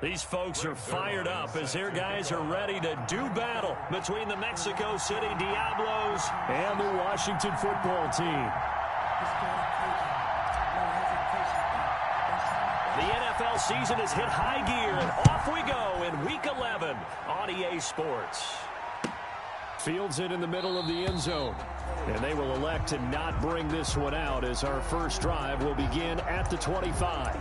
These folks are fired up as their guys are ready to do battle between the Mexico City Diablos and the Washington football team. The NFL season has hit high gear, and off we go in Week 11 on EA Sports. Fields it in the middle of the end zone, and they will elect to not bring this one out as our first drive will begin at the 25.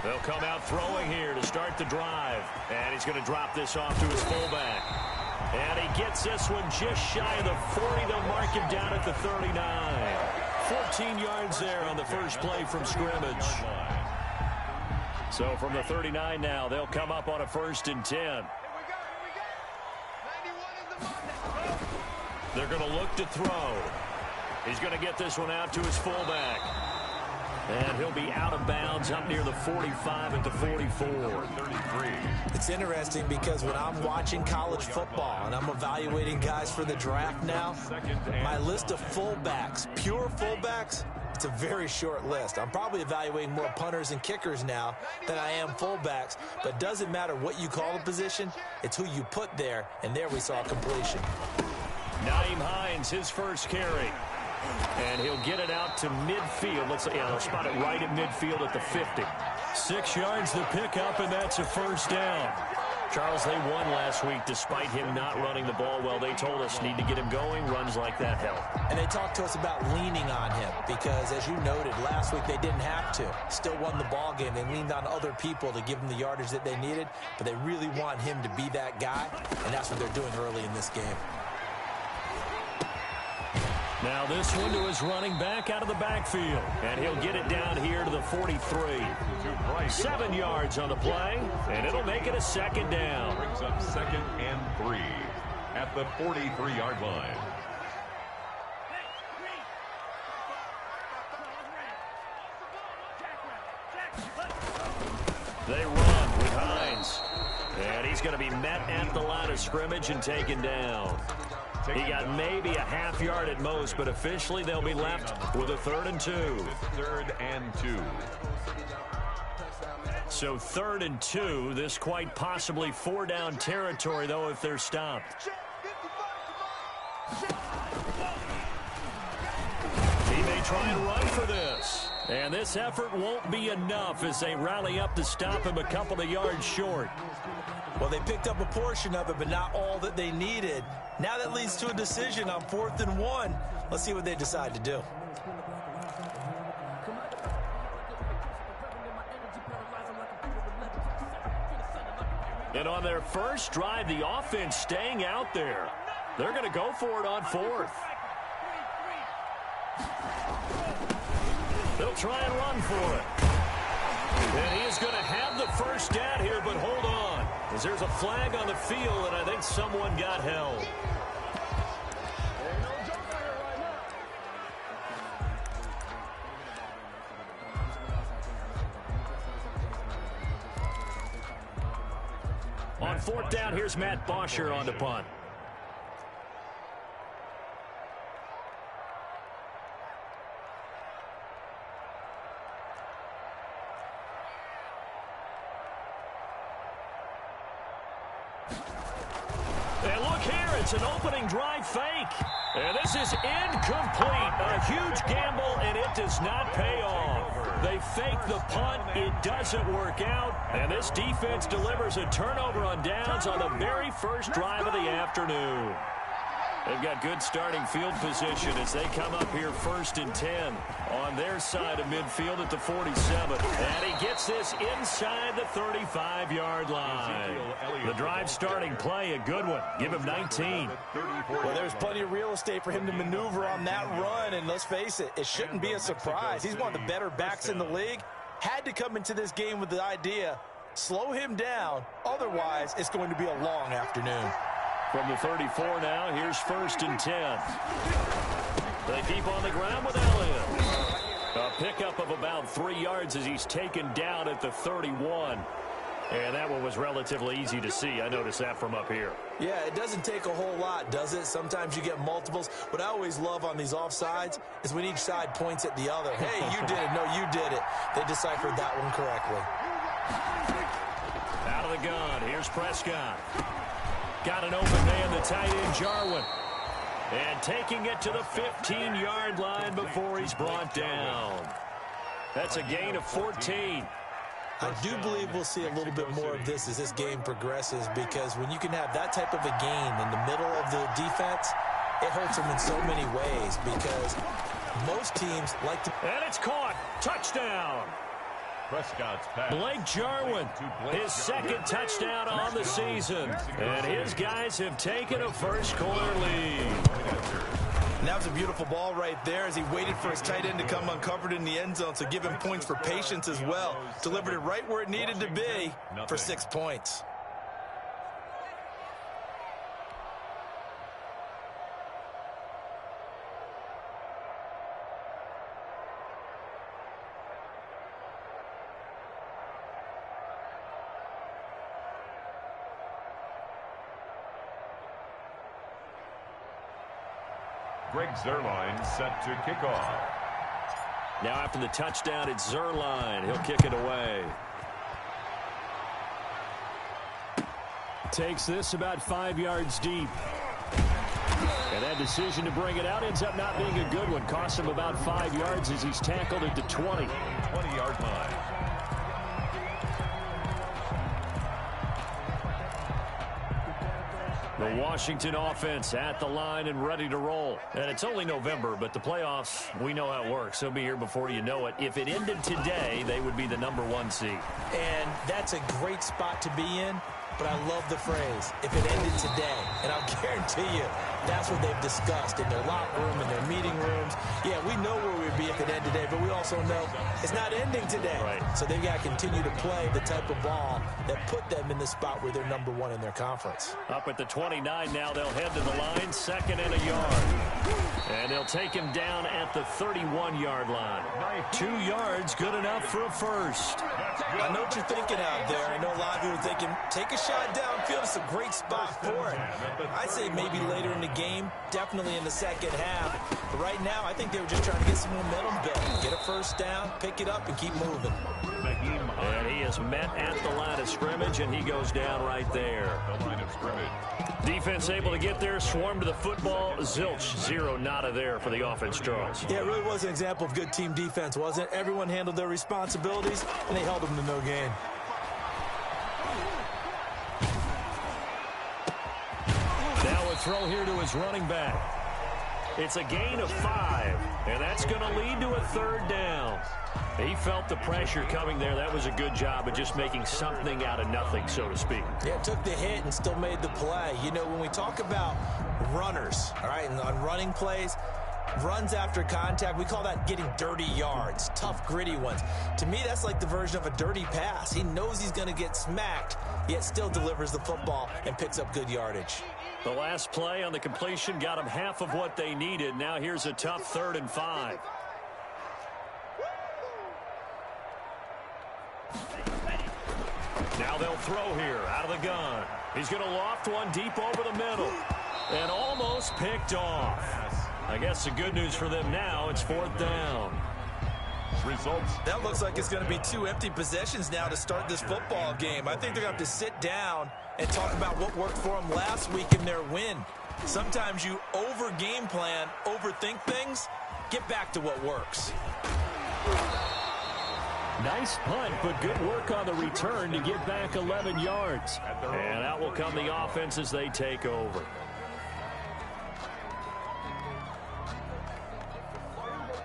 They'll come out throwing here to start the drive. And he's going to drop this off to his fullback. And he gets this one just shy of the 40. They'll mark him down at the 39. 14 yards there on the first play from scrimmage. So from the 39 now, they'll come up on a 1st and 10. They're going to look to throw. He's going to get this one out to his fullback. And he'll be out of bounds up near the 45 at the 44. It's interesting because when I'm watching college football and I'm evaluating guys for the draft now, my list of fullbacks, pure fullbacks, it's a very short list. I'm probably evaluating more punters and kickers now than I am fullbacks. But it doesn't matter what you call a position, it's who you put there. And there we saw completion. Nyheim Hines, his first carry. And he'll get it out to midfield. They'll spot it right at midfield at the 50. 6 yards to pick up, and that's a first down. Charles, they won last week despite him not running the ball well. They told us need to get him going. Runs like that help. And they talked to us about leaning on him because, as you noted, last week they didn't have to. Still won the ball game. They leaned on other people to give them the yardage that they needed, but they really want him to be that guy, and that's what they're doing early in this game. Now this one to his running back out of the backfield. And he'll get it down here to the 43. 7 yards on the play, and it'll make it a 2nd down. Brings up 2nd and 3 at the 43-yard line. They run with Hines. And he's going to be met at the line of scrimmage and taken down. He got maybe a half yard at most, but officially they'll be left with a 3rd and 2. 3rd and 2. So 3rd and 2, this quite possibly 4-down territory, though, if they're stopped. He may try and run for this. And this effort won't be enough as they rally up to stop him a couple of yards short. Well, they picked up a portion of it, but not all that they needed. Now that leads to a decision on 4th and 1. Let's see what they decide to do. And on their first drive, the offense staying out there. They're going to go for it on 4th. They'll try and run for it. And he is going to have the first down here, but hold on. As there's a flag on the field, and I think someone got held. On 4th down, here's Matt Bosher on the punt. And look here, it's an opening drive fake. And this is incomplete. A huge gamble, and it does not pay off. They fake the punt. It doesn't work out. And this defense delivers a turnover on downs on the very first drive of the afternoon. They've got good starting field position as they come up here 1st and 10 on their side of midfield at the 47. And he gets this inside the 35-yard line. The drive starting play, a good one. Give him 19. Well, there's plenty of real estate for him to maneuver on that run. And let's face it, it shouldn't be a surprise. He's one of the better backs in the league. Had to come into this game with the idea, slow him down. Otherwise, it's going to be a long afternoon. From the 34 now, here's 1st and 10. They keep on the ground with Elliott. A Pickup of about 3 yards as he's taken down at the 31. And that one was relatively easy to see. I noticed that from up here. Yeah, it doesn't take a whole lot, does it? Sometimes you get multiples. What I always love on these offsides is when each side points at the other. Hey, you did it. No, you did it. They deciphered that one correctly. Out of the gun. Here's Prescott. Got an open man, the tight end, Jarwin. And taking it to the 15-yard line before he's brought down. That's a gain of 14. I do believe we'll see a little bit more of this as this game progresses, because when you can have that type of a gain in the middle of the defense, it hurts them in so many ways, because most teams like to... And it's caught. Touchdown. Prescott's pass. Blake Jarwin, his second touchdown on the season. And his guys have taken a first-quarter lead. And that was a beautiful ball right there as he waited for his tight end to come uncovered in the end zone, so give him points for patience as well. Delivered it right where it needed to be for 6 points. Greg Zuerlein set to kick off. Now after the touchdown, it's Zuerlein. He'll kick it away. Takes this about 5 yards deep. And that decision to bring it out ends up not being a good one. Costs him about 5 yards as he's tackled at the 20. 20-yard line. The Washington offense at the line and ready to roll. And it's only November, but the playoffs, we know how it works. They'll be here before you know it. If it ended today, they would be the #1 seed. And that's a great spot to be in, but I love the phrase, if it ended today. And I'll guarantee you, that's what they've discussed in their locker room, in their meeting rooms. Yeah, we know where we'd be if it ended today, but we also know it's not ending today. Right. So they've got to continue to play the type of ball that put them in the spot where they're #1 in their conference. Up at the 29 now, they'll head to the line, 2nd and a yard. And they'll take him down at the 31-yard line. 2 yards, good enough for a first. I know what you're thinking out there. I know a lot of you are thinking, take a shot downfield. It's a great spot for it. I'd say maybe later in the game, definitely in the second half. But right now, I think they were just trying to get some momentum built. Get a first down, pick it up, and keep moving. And he is met at the line of scrimmage, and he goes down right there. The line of scrimmage. Defense able to get there, swarm to the football. Zilch, 0 nada there for the offense, Charles. Yeah, it really was an example of good team defense, wasn't it? Everyone handled their responsibilities, and they held them to no gain. Now a throw here to his running back. It's a gain of 5, and that's going to lead to a 3rd down. He felt the pressure coming there. That was a good job of just making something out of nothing, so to speak. Yeah, took the hit and still made the play. You know, when we talk about runners, all right, and on running plays, runs after contact, we call that getting dirty yards, tough, gritty ones. To me, that's like the version of a dirty pass. He knows he's going to get smacked, yet still delivers the football and picks up good yardage. The last play on the completion got them half of what they needed. Now here's a tough 3rd and 5. Now they'll throw here out of the gun. He's going to loft one deep over the middle and almost picked off. I guess the good news for them now, it's 4th down. Results. That looks like it's going to be 2 empty possessions now to start this football game. I think they're going to have to sit down and talk about what worked for them last week in their win. Sometimes you over-game plan, overthink things, get back to what works. Nice punt, but good work on the return to get back 11 yards. And out will come the offense as they take over.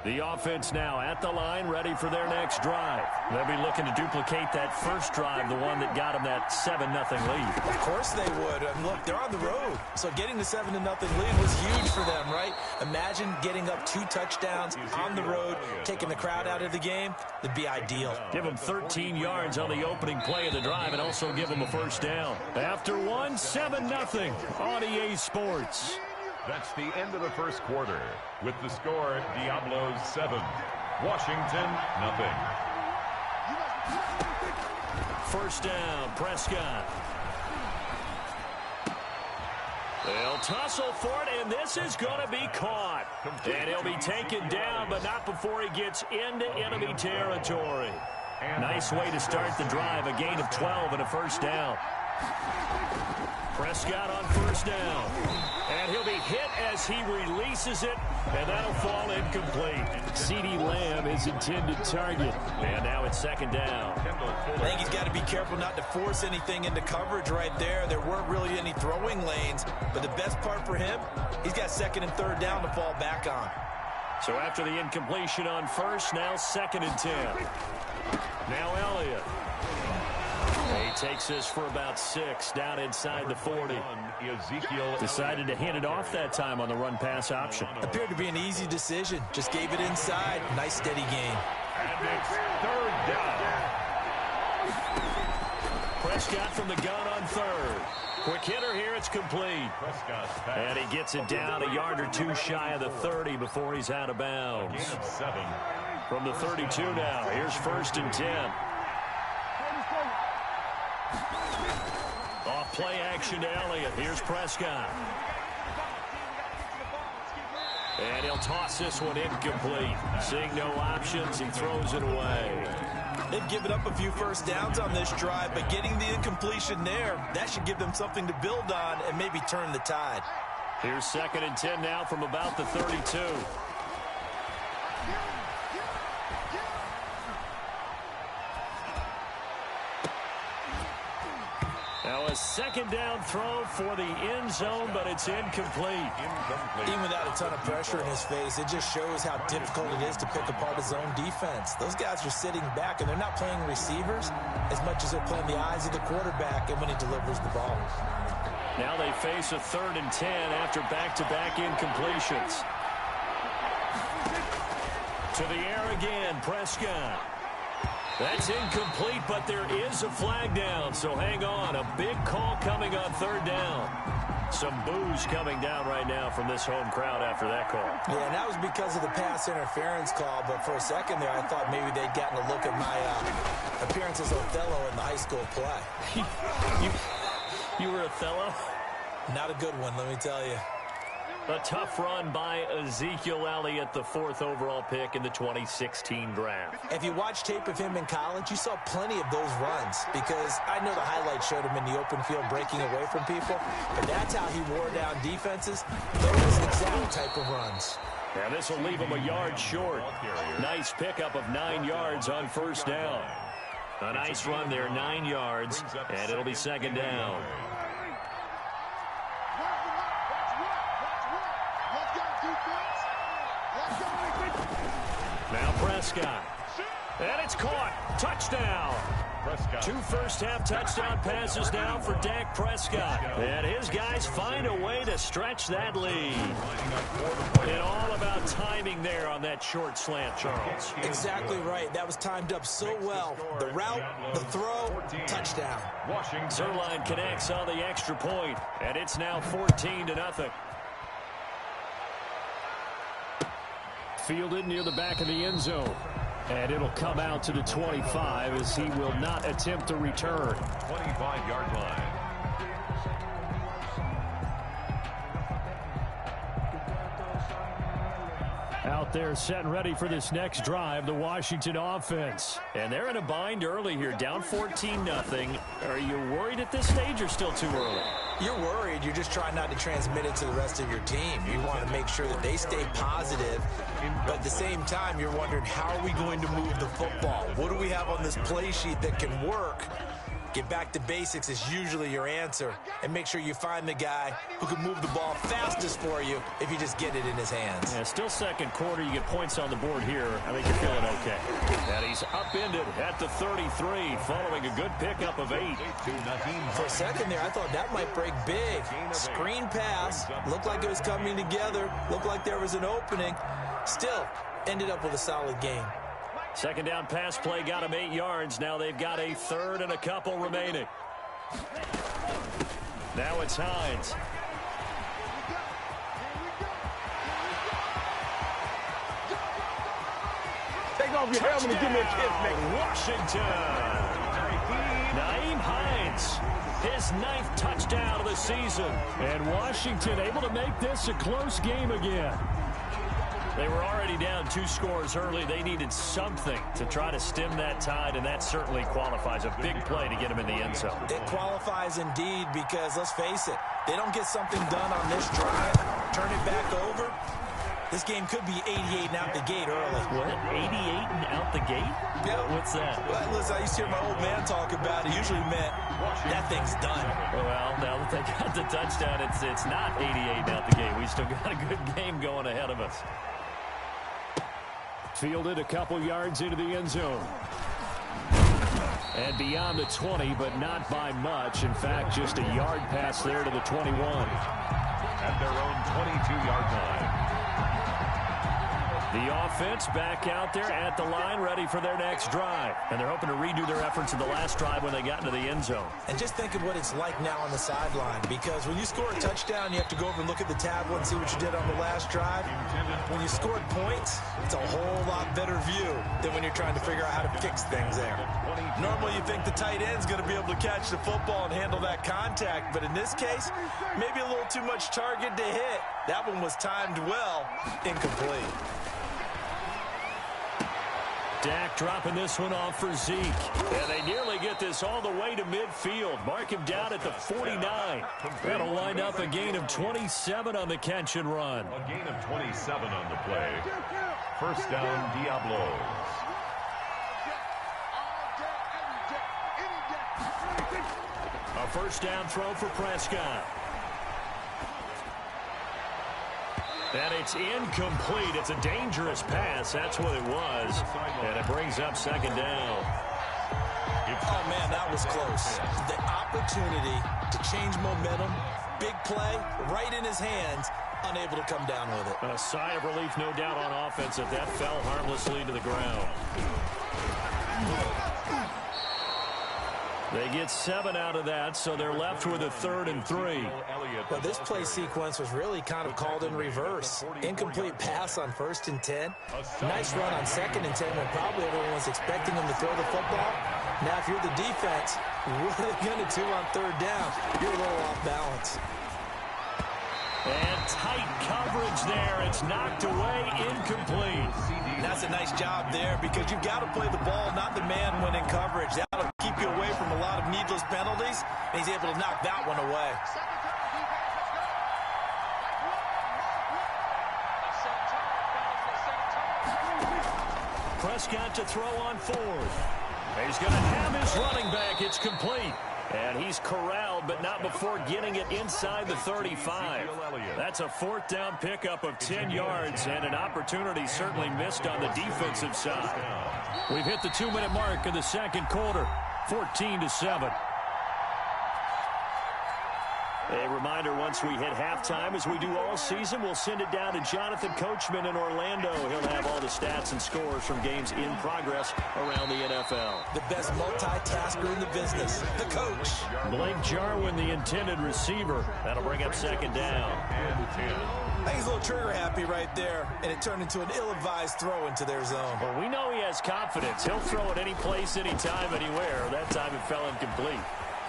The offense now at the line, ready for their next drive. They'll be looking to duplicate that first drive, the one that got them that 7-0 lead. Of course they would. And look, they're on the road. So getting the 7-0 lead was huge for them, right? Imagine getting up 2 touchdowns on the road, taking the crowd out of the game. It'd be ideal. Give them 13 yards on the opening play of the drive and also give them a first down. After 1, 7-0 on EA Sports. That's the end of the first quarter with the score Diablos 7, Washington, nothing. First down, Prescott. They'll tussle for it, and this is going to be caught. And he'll be taken down, but not before he gets into enemy territory. Nice way to start the drive, a gain of 12 and a first down. Prescott on first down. And he'll be hit as he releases it, and that'll fall incomplete. CeeDee Lamb is intended target. And now it's second down. I think he's got to be careful not to force anything into coverage right there. There weren't really any throwing lanes, but the best part for him, he's got second and third down to fall back on. So after the incompletion on first, now second and 10. Now Elliott. He takes this for about 6 down inside the 40. Decided to hand it off that time on the run-pass option. Appeared to be an easy decision. Just gave it inside. Nice steady gain. And it's third down. Prescott from the gun on third. Quick hitter here, it's complete. And he gets it down a yard or two shy of the 30 before he's out of bounds. From the 32 now, here's first and 10. Off play action to Elliott. Here's Prescott. And he'll toss this one incomplete. Seeing no options, he throws it away. They've given up a few first downs on this drive, but getting the incompletion there, that should give them something to build on and maybe turn the tide. Here's second and 10 now from about the 32. Now a second down throw for the end zone, but it's incomplete. Even without a ton of pressure in his face, it just shows how difficult it is to pick apart his own defense. Those guys are sitting back, and they're not playing receivers as much as they're playing the eyes of the quarterback and when he delivers the ball. Now they face a third and 10 after back-to-back incompletions. To the air again, Prescott. That's incomplete, but there is a flag down, so hang on. A big call coming on third down. Some boos coming down right now from this home crowd after that call. Yeah, and that was because of the pass interference call, but for a second there I thought maybe they'd gotten a look at my appearance as Othello in the high school play. You were Othello? Not a good one, let me tell you. A tough run by Ezekiel Elliott, the 4th overall pick in the 2016 draft. If you watch tape of him in college, you saw plenty of those runs because I know the highlights showed him in the open field breaking away from people, but that's how he wore down defenses, those exact type of runs. Now this will leave him a yard short. Nice pickup of 9 yards on first down. A nice run there, 9 yards, and it'll be second down. Now Prescott. And it's caught. Touchdown. Prescott. 2 first-half touchdown passes now for Dak Prescott. And his guys find a way to stretch that lead. And all about timing there on that short slant, Charles. Exactly right. That was timed up so well. The route, the throw, touchdown. Zuerlein connects on the extra point, and it's now 14-0. Fielded near the back of the end zone. And it'll come out to the 25 as he will not attempt to return. 25-yard line. Out there set and ready for this next drive, the Washington offense. And they're in a bind early here, down 14-0. Are you worried at this stage or still too early? You're worried. You're just trying not to transmit it to the rest of your team. You want to make sure that they stay positive, but at the same time, you're wondering, how are we going to move the football? What do we have on this play sheet that can work? Get back to basics is usually your answer, and make sure you find the guy who can move the ball fastest for you if you just get it in his hands. Yeah, still second quarter. You get points on the board here. I think you're feeling okay. And he's upended at the 33 following a good pickup of 8. For a second there, I thought that might break big. Screen pass. Looked like it was coming together. Looked like there was an opening. Still, ended up with a solid game. Second down pass play got him 8 yards. Now they've got a third and a couple remaining. Now it's Hines. off your helmet and give me a kiss, nigga. Washington. Nyheim Hines, his 9th touchdown of the season. And Washington able to make this a close game again. They were already down 2 scores early. They needed something to try to stem that tide, and that certainly qualifies. A big play to get them in the end zone. It qualifies indeed because, let's face it, they don't get something done on this drive, turn it back over. This game could be 88 and out the gate early. What? 88 and out the gate? Yeah. What's that? Well, listen, I used to hear my old man talk about it. Usually meant that thing's done. Well, now that they got the touchdown, it's not 88 and out the gate. We still got a good game going ahead of us. Fielded a couple yards into the end zone. And beyond the 20, but not by much. In fact, just a yard pass there to the 21. At their own 22-yard line. The offense back out there at the line, ready for their next drive. And they're hoping to redo their efforts in the last drive when they got into the end zone. And just think of what it's like now on the sideline, because when you score a touchdown, you have to go over and look at the tablet and see what you did on the last drive. When you scored points, it's a whole lot better view than when you're trying to figure out how to fix things there. Normally, you think the tight end's going to be able to catch the football and handle that contact, but in this case, maybe a little too much target to hit. That one was timed well, incomplete. Dak dropping this one off for Zeke. And they nearly get this all the way to midfield. Mark him down at the 49. That'll wind up a gain of 27 on the catch and run. A gain of 27 on the play. First down, Diablos. A first down throw for Prescott. And it's incomplete. It's a dangerous pass. That's what it was. And it brings up second down. Oh, man, that was close. The opportunity to change momentum, big play, right in his hands, unable to come down with it. A sigh of relief, no doubt, on offense if that fell harmlessly to the ground. They get 7 out of that, so they're left with a 3rd and 3. But this play sequence was really kind of called in reverse. Incomplete pass on 1st and 10. Nice run on 2nd and 10 when probably everyone was expecting him to throw the football. Now, if you're the defense, what are they going to do on 3rd down? You're a little off balance. And tight coverage there. It's knocked away, incomplete. That's a nice job there because you've got to play the ball, not the man when in coverage. That'll keep you away from a lot of needless penalties, and he's able to knock that one away. Prescott to throw on 4th. He's going to have his running back. It's complete. And he's corralled, but not before getting it inside the 35. That's a 4th down pickup of 10 yards and an opportunity certainly missed on the defensive side. We've hit the 2-minute mark in the second quarter, 14-7. A reminder, once we hit halftime, as we do all season, we'll send it down to Jonathan Coachman in Orlando. He'll have all the stats and scores from games in progress around the NFL. The best multitasker in the business, the coach. Blake Jarwin, the intended receiver. That'll bring up second down. And 10. I think he's a little trigger happy right there, and it turned into an ill-advised throw into their zone. Well, we know he has confidence. He'll throw it any place, anytime, anywhere. That time it fell incomplete.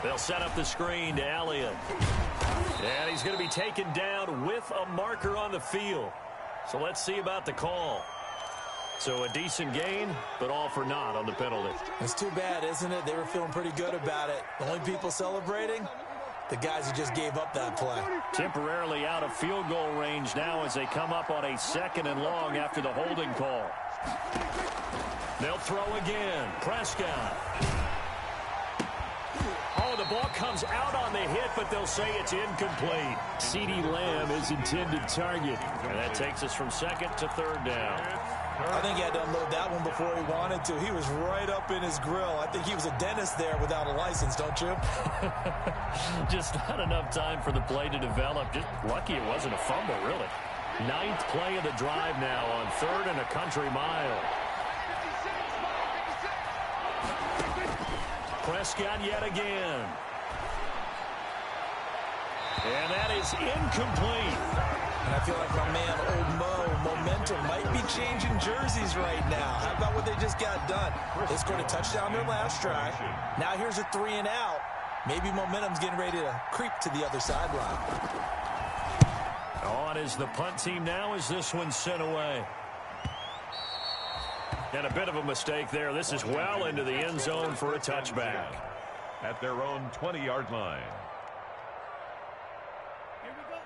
They'll set up the screen to Elliott. And he's going to be taken down with a marker on the field. So let's see about the call. So a decent gain, but all for naught on the penalty. It's too bad, isn't it? They were feeling pretty good about it. The only people celebrating, the guys who just gave up that play. Temporarily out of field goal range now as they come up on a 2nd and long after the holding call. They'll throw again. Prescott. Oh, the ball comes out on the hit, but they'll say it's incomplete. CeeDee Lamb is intended target. And that takes us from 2nd to 3rd down. I think he had to unload that one before he wanted to. He was right up in his grill. I think he was a dentist there without a license, don't you? Just not enough time for the play to develop. Just lucky it wasn't a fumble, really. 9th play of the drive now on 3rd and a country mile. Prescott yet again. And that is incomplete. And I feel like my man, Old Mo, momentum might be changing jerseys right now. How about what they just got done? They scored a touchdown their last drive. Now here's a 3 and out. Maybe momentum's getting ready to creep to the other sideline. On is the punt team now as this one's sent away. And a bit of a mistake there. This is well into the end zone for a touchback. At their own 20-yard line.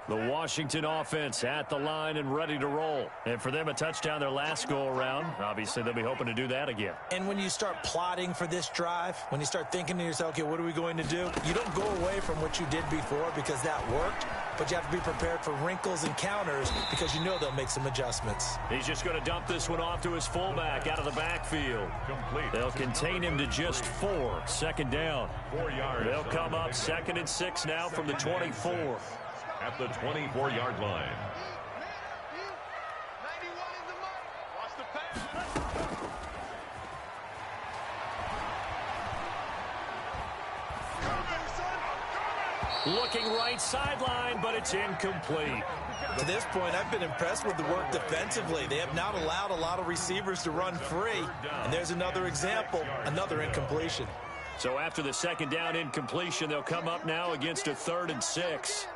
The Washington offense at the line and ready to roll. And for them, a touchdown their last go-around. Obviously, they'll be hoping to do that again. And when you start plotting for this drive, when you start thinking to yourself, okay, what are we going to do? You don't go away from what you did before because that worked, but you have to be prepared for wrinkles and counters because you know they'll make some adjustments. He's just going to dump this one off to his fullback out of the backfield. Complete. They'll contain him to just 4. Second down. 4 yards. They'll come up 2nd and 6 now from the 24. At the 24-yard line. Looking right sideline, but it's incomplete. To this point, I've been impressed with the work defensively. They have not allowed a lot of receivers to run free. And there's another example, another incompletion. So after the second down incompletion, they'll come up now against a 3rd and 6.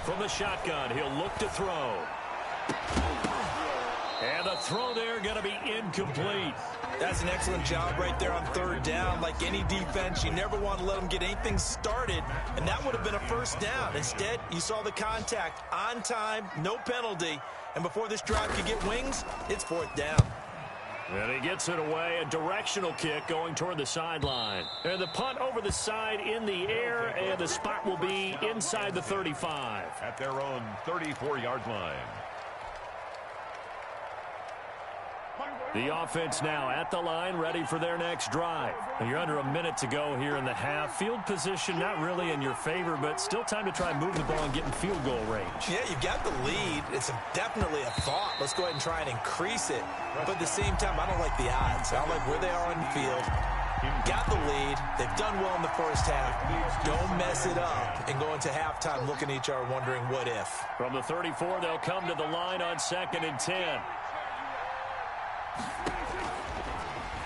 From the shotgun, he'll look to throw. And the throw there going to be incomplete. That's an excellent job right there on 3rd down. Like any defense, you never want to let them get anything started, and that would have been a 1st down. Instead, you saw the contact on time, no penalty, and before this drive could get wings, it's 4th down. And he gets it away, a directional kick going toward the sideline. And the punt over the side in the air, and the spot will be inside the 35. At their own 34-yard line. The offense now at the line, ready for their next drive. And you're under a minute to go here in the half. Field position not really in your favor, but still time to try and move the ball and get in field goal range. Yeah, you've got the lead. It's definitely a thought. Let's go ahead and try and increase it. But at the same time, I don't like the odds. I don't like where they are on the field. Got the lead. They've done well in the first half. Don't mess it up and go into halftime looking at each other wondering what if. From the 34, they'll come to the line on 2nd and 10.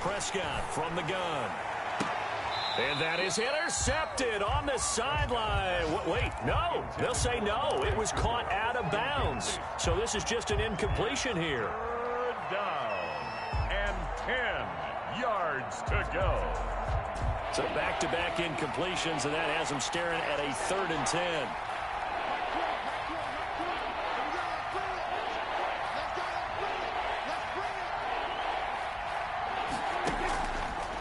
Prescott from the gun. And that is intercepted on the sideline. Wait, no. They'll say no. It was caught out of bounds. So this is just an incompletion here. 3rd down and 10 yards to go. So back-to-back incompletions, and that has them staring at a 3rd and 10.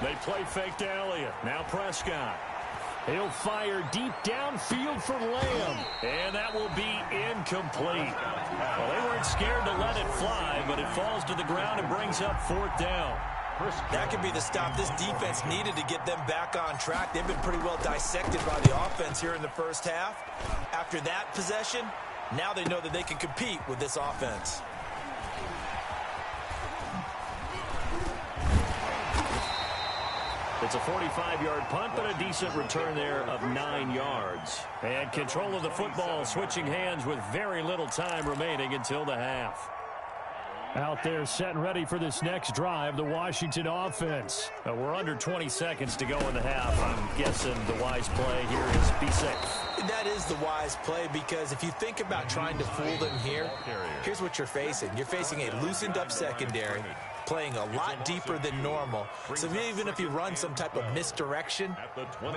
They play fake to Elliott. Now Prescott. He'll fire deep downfield for Lamb. And that will be incomplete. Well, they weren't scared to let it fly, but it falls to the ground and brings up 4th down. That could be the stop this defense needed to get them back on track. They've been pretty well dissected by the offense here in the first half. After that possession, now they know that they can compete with this offense. It's a 45-yard punt, but a decent return there of 9 yards. And control of the football switching hands with very little time remaining until the half. Out there set and ready for this next drive, the Washington offense. We're under 20 seconds to go in the half. I'm guessing the wise play here is be safe. That is the wise play because if you think about trying to fool them here, here's what you're facing. You're facing a loosened up secondary, playing a lot deeper than normal. So even if you run some type of misdirection,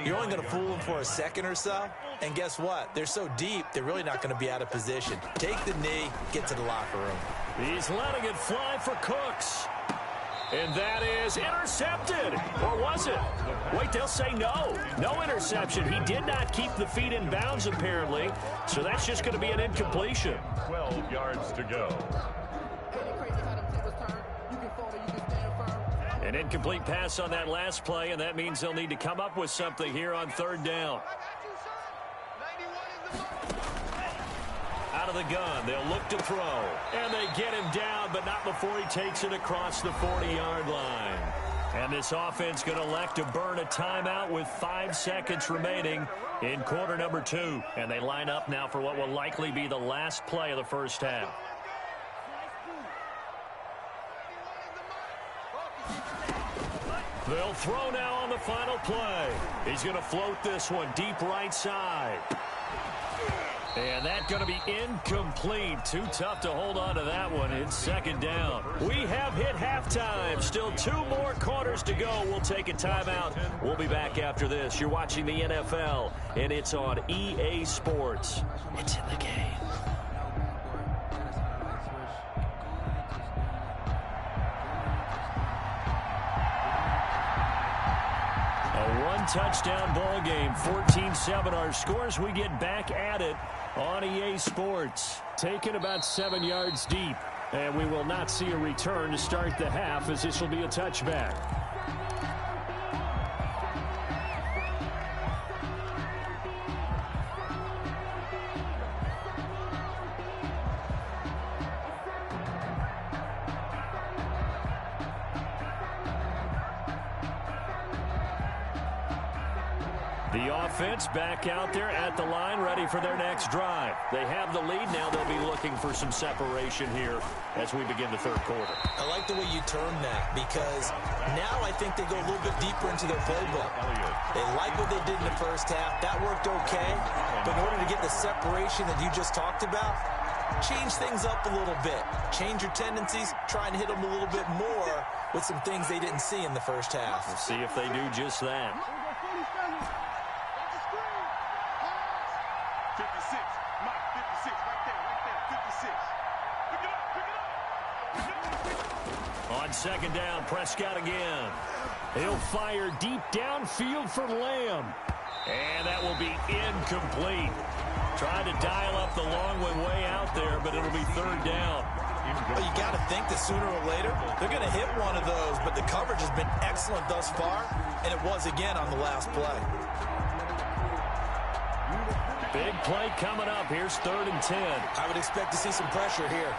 you're only going to fool them for a second or so. And guess what? They're so deep, they're really not going to be out of position. Take the knee, get to the locker room. He's letting it fly for Cooks. And that is intercepted. Or was it? Wait, they'll say no. No interception. He did not keep the feet in bounds, apparently. So that's just going to be an incompletion. 12 yards to go. An incomplete pass on that last play, and that means they'll need to come up with something here on 3rd down. Out of the gun, they'll look to throw. And they get him down, but not before he takes it across the 40-yard line. And this offense going to elect to burn a timeout with 5 seconds remaining in quarter number 2. And they line up now for what will likely be the last play of the first half. They'll throw now on the final play. He's going to float this one deep right side. And that's going to be incomplete. Too tough to hold on to that one. It's second down. We have hit halftime. Still 2 more quarters to go. We'll take a timeout. We'll be back after this. You're watching the NFL, and it's on EA Sports. It's in the game. A one-touchdown ball game, 14-7 our scores. We get back at it on EA Sports. Taken about 7 yards deep, and we will not see a return to start the half, as this will be a touchback. The offense back out there at the line, ready for their next drive. They have the lead now. They'll be looking for some separation here as we begin the third quarter. I like the way you term that, because now I think they go a little bit deeper into their playbook. They like what they did in the first half. That worked okay. But in order to get the separation that you just talked about, change things up a little bit. Change your tendencies. Try and hit them a little bit more with some things they didn't see in the first half. We'll see if they do just that. 56, Mike, 56, right there, 56. Pick it up. On second down, Prescott again. He'll fire deep downfield for Lamb. And that will be incomplete. Trying to dial up the long one way out there, but it'll be third down. Well, you got to think that sooner or later they're going to hit one of those, but the coverage has been excellent thus far, and it was again on the last play. Big play coming up. Here's 3rd and 10. I would expect to see some pressure here.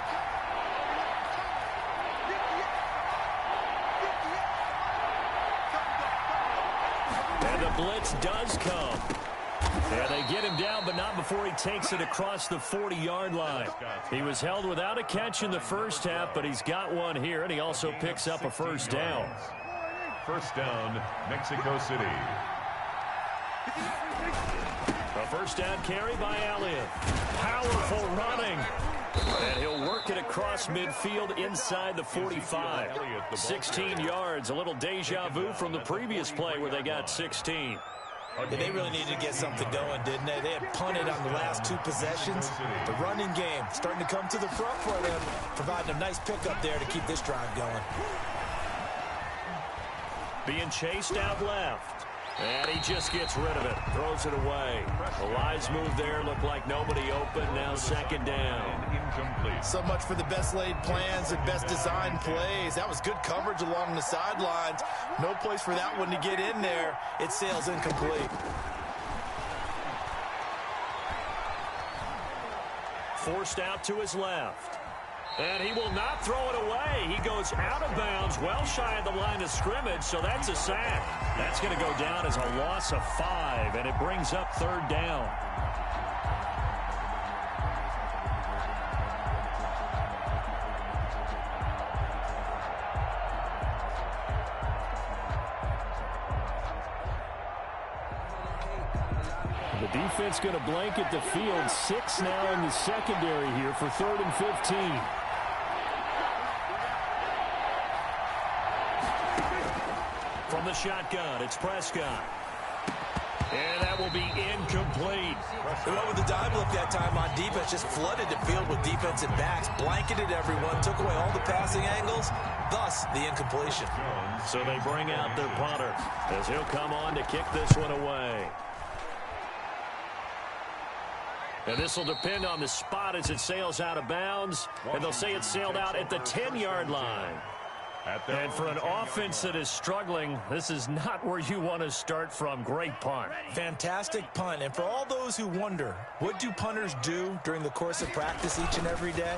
And the blitz does come. And they get him down, but not before he takes it across the 40-yard line. He was held without a catch in the first half, but he's got one here, and he also picks up a first down. First down, Mexico City. A first down carry by Elliott. Powerful running. And he'll work it across midfield inside the 45. 16 yards, a little deja vu from the previous play where they got 16. Yeah, they really needed to get something going, didn't they? They had punted on the last 2 possessions. The running game starting to come to the front for them, providing a nice pickup there to keep this drive going. Being chased out left. And he just gets rid of it. Throws it away. The Lions move there. Looked like nobody open. Now second down. Incomplete. So much for the best laid plans and best designed plays. That was good coverage along the sidelines. No place for that one to get in there. It sails incomplete. Forced out to his left. And he will not throw it away. He goes out of bounds, well shy of the line of scrimmage, so that's a sack. That's going to go down as a loss of 5, and it brings up 3rd down. The defense going to blanket the field. 6 now in the secondary here for 3rd and 15. From the shotgun, it's Prescott. And that will be incomplete. They went with the dime look that time on defense, just flooded the field with defensive backs, blanketed everyone, took away all the passing angles, thus the incompletion. So they bring out their punter as he'll come on to kick this one away. And this will depend on the spot as it sails out of bounds. And they'll say it sailed out at the 10-yard line. And for an offense that is struggling, this is not where you want to start from. Great punt. Fantastic punt. And for all those who wonder, what do punters do during the course of practice each and every day?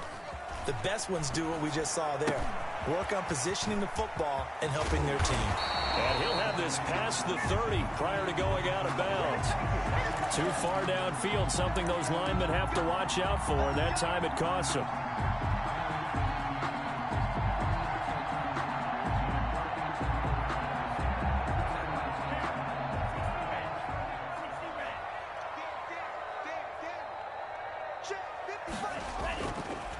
The best ones do what we just saw there. Work on positioning the football and helping their team. And he'll have this past the 30 prior to going out of bounds. Too far downfield, something those linemen have to watch out for, and that time it costs them.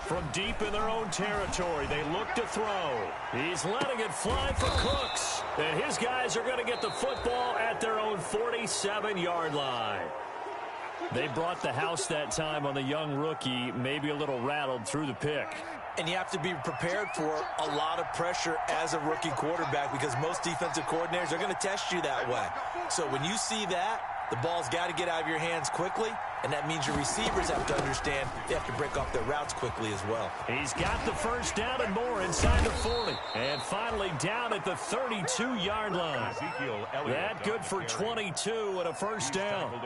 From deep in their own territory, they look to throw. He's letting it fly for Cooks. And his guys are going to get the football at their own 47-yard line. They brought the house that time on the young rookie, maybe a little rattled through the pick. And you have to be prepared for a lot of pressure as a rookie quarterback because most defensive coordinators are going to test you that way. So when you see that, the ball's got to get out of your hands quickly, and that means your receivers have to understand they have to break off their routes quickly as well. He's got the first down and more inside the 40. And finally down at the 32-yard line. That good for 22 and a first down.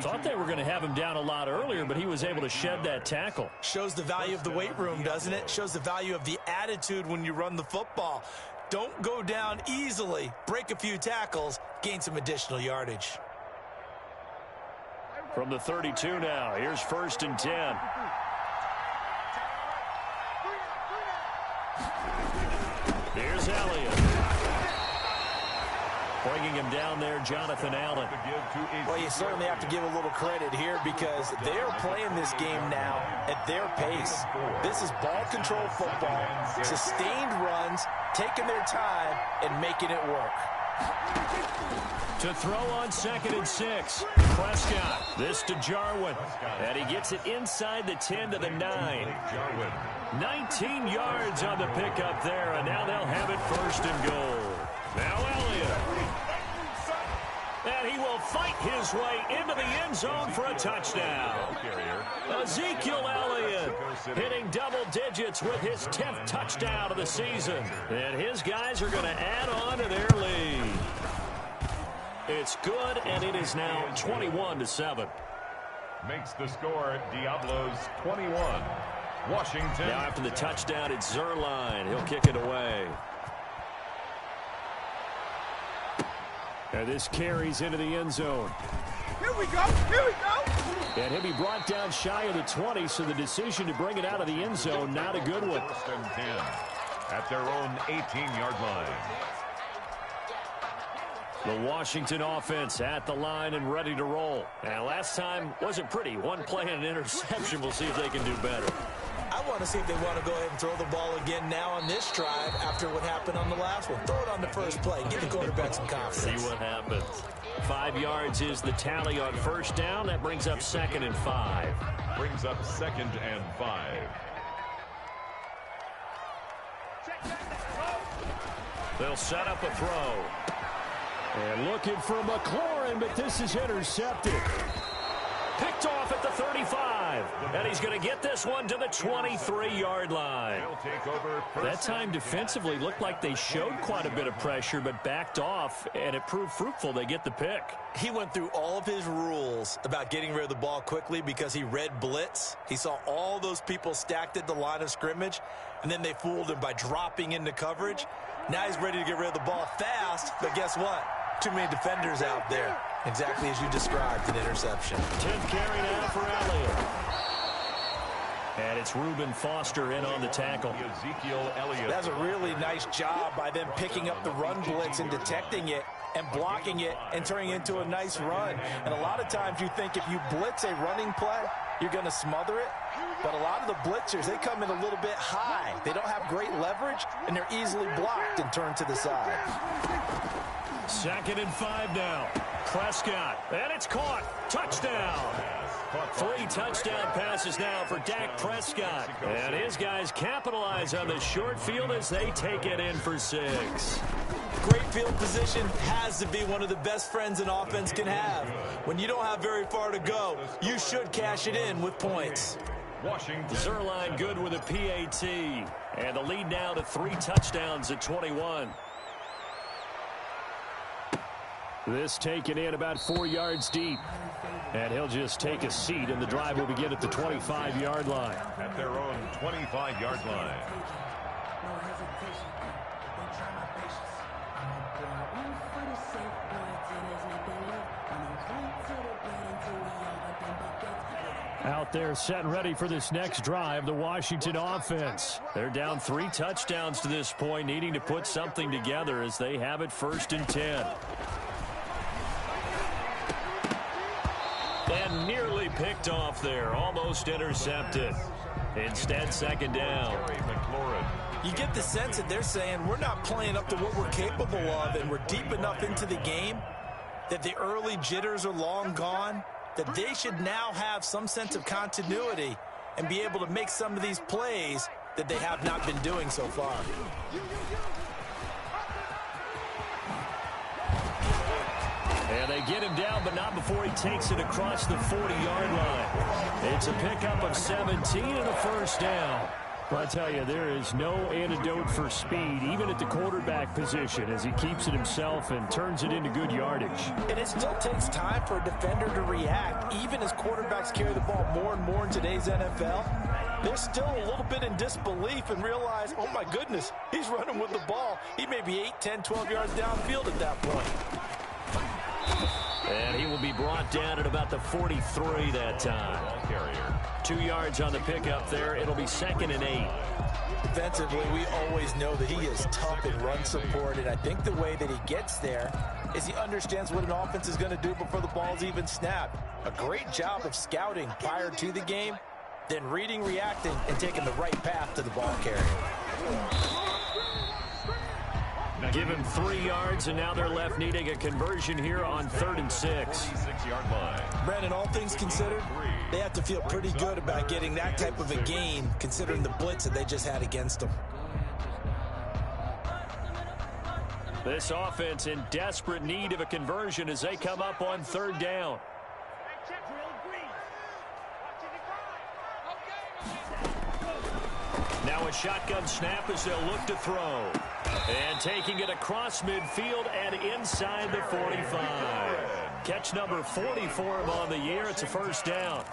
Thought they were going to have him down a lot earlier, but he was able to shed that tackle. Shows the value of the weight room, doesn't it? Shows the value of the attitude when you run the football. Don't go down easily. Break a few tackles, gain some additional yardage. From the 32 now, here's 1st and 10. Here's Elliott. Bringing him down there, Jonathan Allen. Well, you certainly have to give a little credit here because they are playing this game now at their pace. This is ball control football, sustained runs, taking their time, and making it work. To throw on 2nd and 6. Prescott. This to Jarwin. And he gets it inside the 10 to the 9. 19 yards on the pickup there, and now they'll have it 1st and goal. Now Elliott. And he will fight his way into the end zone for a touchdown. Ezekiel Elliott hitting double digits with his 10th touchdown of the season. And his guys are going to add on to their lead. It's good, and it is now 21-7. Makes the score Diablos 21. Washington. Now after the touchdown, it's Zuerlein. He'll kick it away. And this carries into the end zone. Here we go. Here we go. And he'll be brought down shy of the 20, so the decision to bring it out of the end zone, not a good one. 1st and 10 at their own 18-yard line. The Washington offense at the line and ready to roll. And last time wasn't pretty. One play and an interception. We'll see if they can do better. I want to see if they want to go ahead and throw the ball again now on this drive after what happened on the last one. Throw it on the first play. Give the quarterback some confidence. See what happens. 5 yards is the tally on 1st down. That brings up 2nd and 5. Brings up 2nd and 5. They'll set up a throw. And looking for McLaurin, but this is intercepted. Picked off at the 35. And he's going to get this one to the 23-yard line. That time defensively looked like they showed quite a bit of pressure, but backed off, and it proved fruitful. They get the pick. He went through all of his rules about getting rid of the ball quickly because he read blitz. He saw all those people stacked at the line of scrimmage, and then they fooled him by dropping into coverage. Now he's ready to get rid of the ball fast, but guess what? Too many defenders out there. Exactly as you described, an interception. 10th carry now for Elliott. And it's Reuben Foster in on the tackle. Ezekiel Elliott. That's a really nice job by them picking up the run blitz and detecting it and blocking it and turning it into a nice run. And a lot of times you think if you blitz a running play, you're going to smother it. But a lot of the blitzers, they come in a little bit high. They don't have great leverage, and they're easily blocked and turned to the side. 2nd and 5 now. Prescott. And it's caught. Touchdown. 3 touchdown passes now for Dak Prescott. And his guys capitalize on the short field as they take it in for 6. Great field position has to be one of the best friends an offense can have. When you don't have very far to go, you should cash it in with points. Washington. Zuerlein good with a PAT. And the lead now to 3 touchdowns at 21. This taken in about 4 yards deep. And he'll just take a seat, and the drive will begin at the 25-yard line. At their own 25-yard line. Out there set and ready for this next drive, the Washington offense. They're down 3 touchdowns to this point, needing to put something together as they have it 1st and 10. And nearly picked off there, almost intercepted. Instead, 2nd down. You get the sense that they're saying we're not playing up to what we're capable of, and we're deep enough into the game that the early jitters are long gone, that they should now have some sense of continuity and be able to make some of these plays that they have not been doing so far. And they get him down, but not before he takes it across the 40-yard line. It's a pickup of 17 and a 1st down. But I tell you, there is no antidote for speed, even at the quarterback position, as he keeps it himself and turns it into good yardage. And it still takes time for a defender to react, even as quarterbacks carry the ball more and more in today's NFL. They're still a little bit in disbelief and realize, oh my goodness, he's running with the ball. He may be 8, 10, 12 yards downfield at that point. And he will be brought down at about the 43 that time. 2 yards on the pickup there. It'll be 2nd and 8. Defensively, we always know that he is tough in run support, and I think the way that he gets there is he understands what an offense is going to do before the ball's even snapped. A great job of scouting prior to the game, then reading, reacting, and taking the right path to the ball carrier. Give him 3 yards, and now they're left needing a conversion here on 3rd and 6. Brandon, all things considered, they have to feel pretty good about getting that type of a gain, considering the blitz that they just had against them. This offense in desperate need of a conversion as they come up on 3rd down. Now a shotgun snap as they'll look to throw. And taking it across midfield and inside the 45. Catch number 40 for him on the year. It's a 1st down.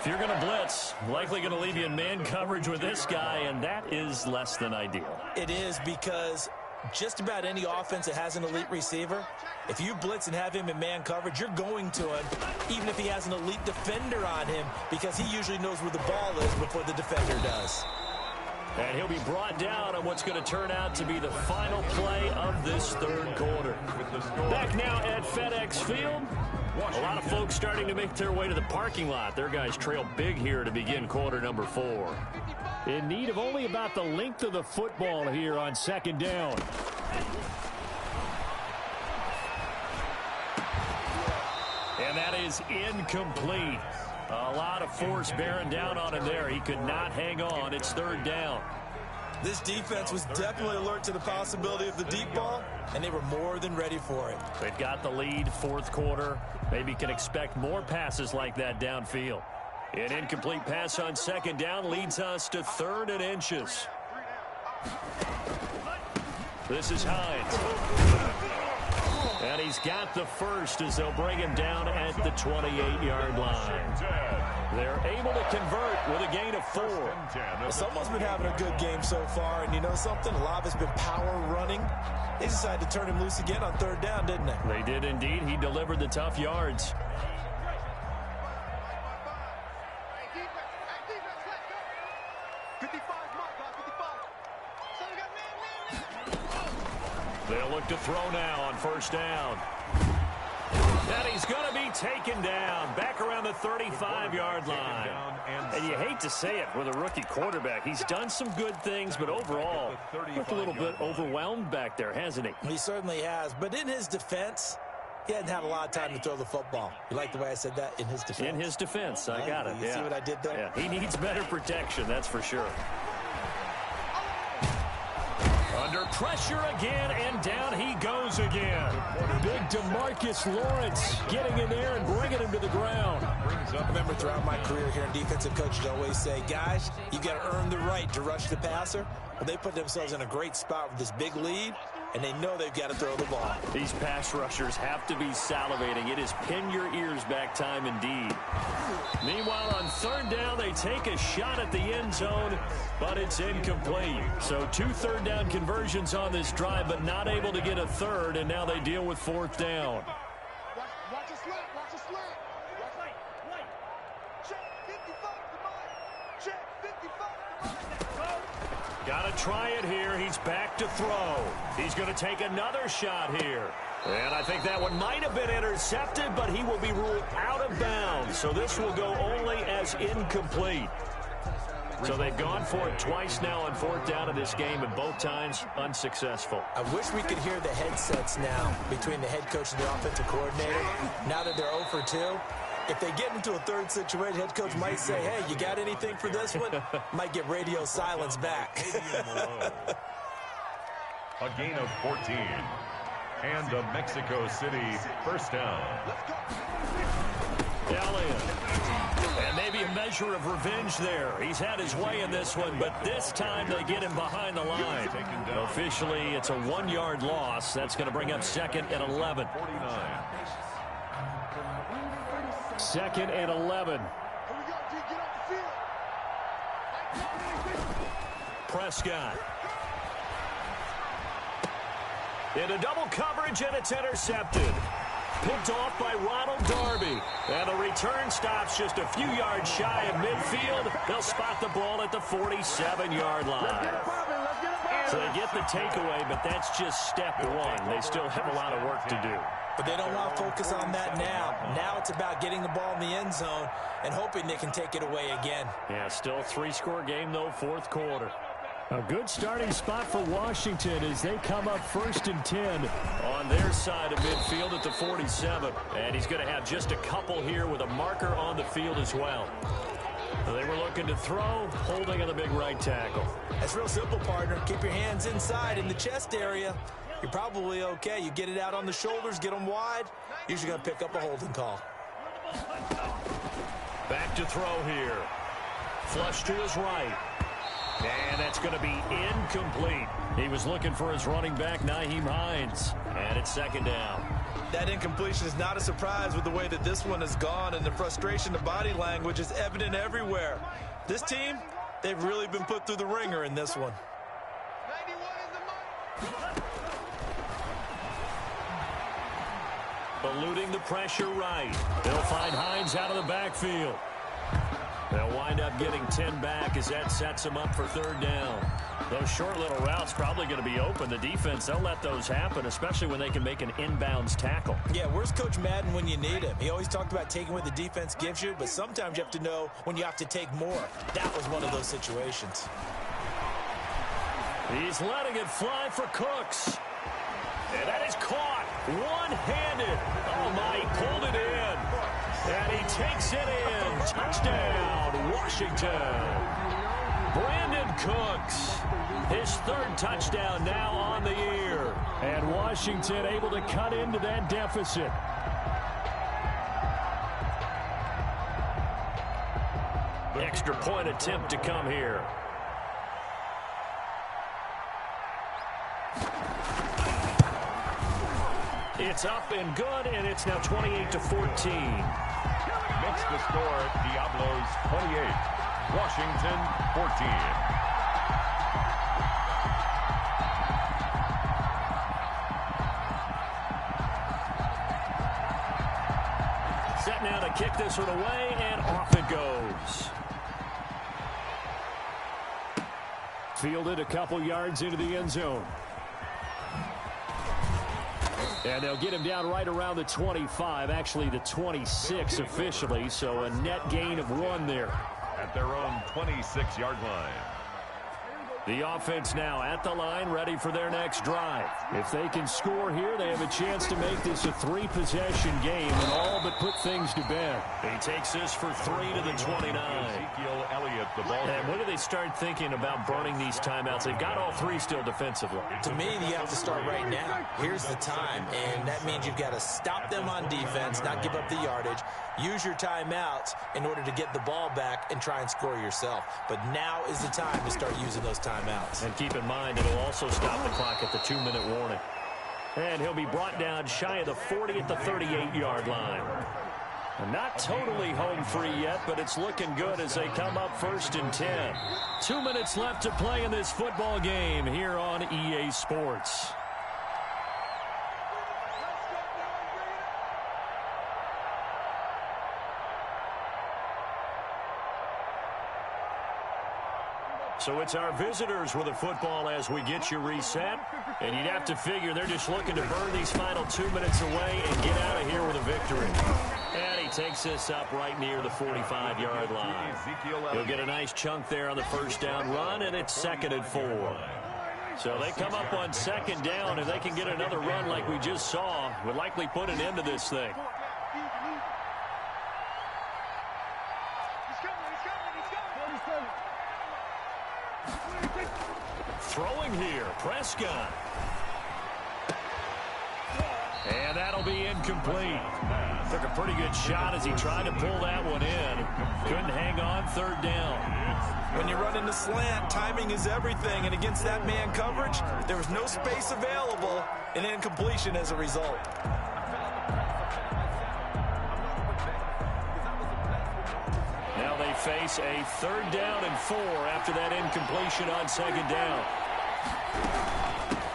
If you're going to blitz, likely going to leave you in man coverage with this guy, and that is less than ideal. It is, because just about any offense that has an elite receiver, if you blitz and have him in man coverage, you're going to him, even if he has an elite defender on him, because he usually knows where the ball is before the defender does. And he'll be brought down on what's going to turn out to be the final play of this 3rd quarter. Back now at FedEx Field. A lot of folks starting to make their way to the parking lot. Their guys trail big here to begin quarter number 4. In need of only about the length of the football here on 2nd down. And that is incomplete. A lot of force bearing down on him there. He could not hang on. It's 3rd down. This defense was definitely alert to the possibility of the deep ball, and they were more than ready for it. They've got the lead, 4th quarter. Maybe can expect more passes like that downfield. An incomplete pass on 2nd down leads us to 3rd and inches. This is Hines. And he's got the first as they'll bring him down at the 28-yard line. They're able to convert with a gain of 4. Well, someone's been having a good game so far, and you know something? A lot of it's been power running. They decided to turn him loose again on 3rd down, didn't they? They did indeed. He delivered the tough yards. They'll look to throw now on 1st down. And he's going to be taken down back around the 35-yard line. And you hate to say it with a rookie quarterback. He's done some good things, but overall, looked a little bit overwhelmed back there, hasn't he? He certainly has. But in his defense, he hadn't had a lot of time to throw the football. You like the way I said that? In his defense. In his defense. I got it. You see what I did there? Yeah. He needs better protection, that's for sure. Under pressure again, and down he goes again. Big DeMarcus Lawrence getting in there and bringing him to the ground. I remember throughout my career here in defensive coaches always say, guys, you got to earn the right to rush the passer. Well, they put themselves in a great spot with this big lead, and they know they've got to throw the ball. These pass rushers have to be salivating. It is pin your ears back time indeed. Meanwhile, on third down, they take a shot at the end zone, but it's incomplete. So 2 third-down conversions on this drive, but not able to get a third, and now they deal with fourth down. Watch a slant, watch a slant. Check 55, check 55. Got to try it here. He's back to throw. He's going to take another shot here. And I think that one might have been intercepted, but he will be ruled out of bounds. So this will go only as incomplete. So they've gone for it twice now on fourth down in this game, and both times unsuccessful. I wish we could hear the headsets now between the head coach and the offensive coordinator. Now that they're 0 for 2, if they get into a third situation, head coach might say, hey, you got anything for this one? Might get radio silence back. A gain of 14. And a Mexico City first down. Elliott. And maybe a measure of revenge there. He's had his way in this one, but this time they get him behind the line. Officially, it's a 1-yard loss. That's going to bring up 2nd and 11. 2nd and 11. Prescott. Into double coverage, and it's intercepted. Picked off by Ronald Darby. And the return stops just a few yards shy of midfield. They'll spot the ball at the 47-yard line. So they get the takeaway, but that's just step one. They still have a lot of work to do. But they don't want to focus on that now. Now it's about getting the ball in the end zone and hoping they can take it away again. Yeah, still 3-score game, though, fourth quarter. A good starting spot for Washington as they come up 1st and 10 on their side of midfield at the 47. And he's going to have just a couple here with a marker on the field as well. They were looking to throw, holding on the big right tackle. That's real simple, partner. Keep your hands inside in the chest area. You're probably okay. You get it out on the shoulders, get them wide. Usually going to pick up a holding call. Back to throw here. Flush to his right. And that's going to be incomplete. He was looking for his running back, Nyheim Hines. And it's 2nd down. That incompletion is not a surprise with the way that this one has gone, and the frustration, the body language is evident everywhere. This team, they've really been put through the ringer in this one. 91 is the mark. Eluding the pressure right. They'll find Hines out of the backfield. They'll wind up getting 10 back as that sets them up for 3rd down. Those short little routes probably going to be open. The defense, they'll let those happen, especially when they can make an inbounds tackle. Yeah, where's Coach Madden when you need him? He always talked about taking what the defense gives you, but sometimes you have to know when you have to take more. That was one of those situations. He's letting it fly for Cooks. And that is caught one-handed. Oh, my, he pulled it in. And he takes it in. Touchdown, Washington. Brandon Cooks, his 3rd touchdown now on the year. And Washington able to cut into that deficit. Extra point attempt to come here. It's up and good, and it's now 28-14. Makes the score Diablos 28, Washington 14. Set now to kick this one away, and off it goes. Fielded a couple yards into the end zone. And they'll get him down right around the 25, actually the 26 officially, so a net gain of 1 there. At their own 26-yard line. The offense now at the line, ready for their next drive. If they can score here, they have a chance to make this a 3-possession game and all but put things to bed. He takes this for 3 to the 29. Ezekiel Elliott, the ball. And when do they start thinking about burning these timeouts? They've got all 3 still defensively. To me, you have to start right now. Here's the time, and that means you've got to stop them on defense, not give up the yardage, use your timeouts in order to get the ball back and try and score yourself. But now is the time to start using those timeouts. timeouts. And keep in mind, it'll also stop the clock at the 2-minute warning. And he'll be brought down shy of the 40 at the 38-yard line. And not totally home free yet, but it's looking good as they come up 1st and 10. 2 minutes left to play in this football game here on EA Sports. So it's our visitors with the football as we get you reset. And you'd have to figure they're just looking to burn these final 2 minutes away and get out of here with a victory. And he takes this up right near the 45-yard line. He'll get a nice chunk there on the first down run, and it's 2nd and 4. So they come up on 2nd down. If they can get another run like we just saw, would likely put an end to this thing. Throwing here, Prescott. And that'll be incomplete. Took a pretty good shot as he tried to pull that one in. Couldn't hang on 3rd down. When you run in the slant, timing is everything. And against that man coverage, there was no space available, and incompletion as a result. Now they face a 3rd down and 4 after that incompletion on 2nd down.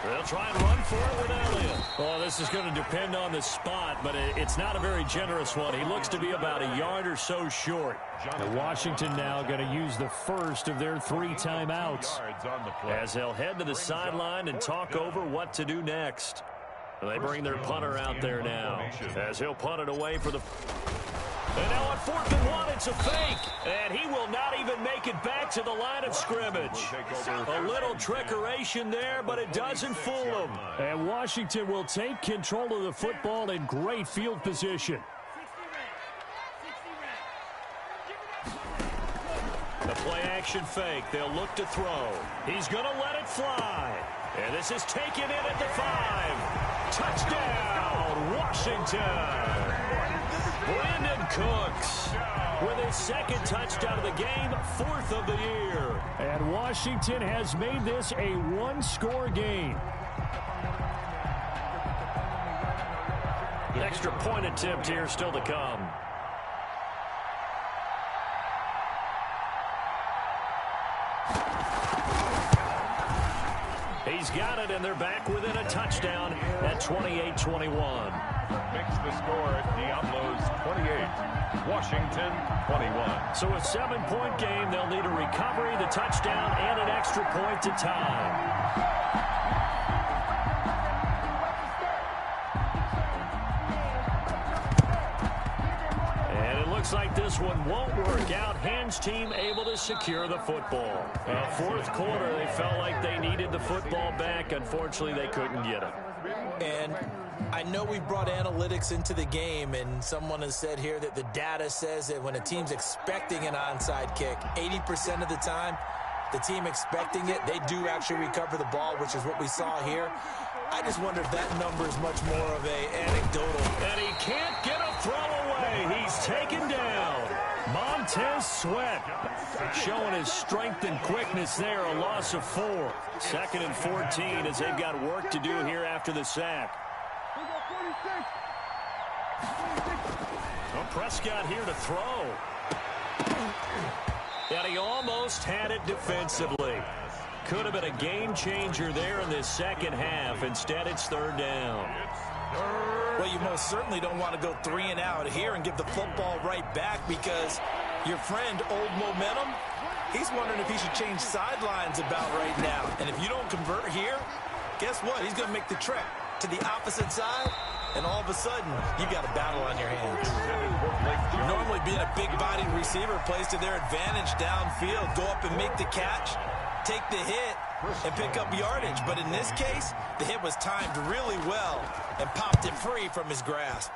They'll try and run for it with Elliott. Well, this is going to depend on the spot, but it's not a very generous one. He looks to be about a yard or so short. And Washington now going to use the first of their 3 timeouts as they'll head to the sideline and talk over what to do next. They bring their punter out there now as he'll punt it away for the... And now on 4th and 1, it's a fake. And he will not even make it back to the line of scrimmage. A little trickeration there, but it doesn't fool him. And Washington will take control of the football in great field position. The play-action fake. They'll look to throw. He's going to let it fly. And this is taken in at the 5. Touchdown, Washington. Brandon Cooks with his 2nd touchdown of the game, 4th of the year. And Washington has made this a 1-score game. An extra point attempt here still to come. He's got it, and they're back within a touchdown at 28-21. Makes the score Diablos 28, Washington 21. So a 7-point game, they'll need a recovery, the touchdown, and an extra point to tie. Looks like this one won't work out. Hans team able to secure the football. 4th quarter, they felt like they needed the football back. Unfortunately, they couldn't get it. And I know we brought analytics into the game, and someone has said here that the data says that when a team's expecting an onside kick, 80% of the time, the team expecting it, they do actually recover the ball, which is what we saw here. I just wonder if that number is much more of a anecdotal. And he can't get a throw away. He's taken down. Montez Sweat showing his strength and quickness there. A loss of 4. 2nd and 14 as they've got work to do here after the sack. Well, Prescott here to throw. And he almost had it defensively. Could have been a game changer there in this 2nd half. Instead, it's 3rd down. Well, you most certainly don't want to go 3 and out here and give the football right back, because your friend, Old Momentum, he's wondering if he should change sidelines about right now. And if you don't convert here, guess what? He's going to make the trek to the opposite side, and all of a sudden, you've got a battle on your hands. Normally being a big-bodied receiver plays to their advantage downfield. Go up and make the catch, take the hit, and pick up yardage. But in this case, the hit was timed really well and popped it free from his grasp.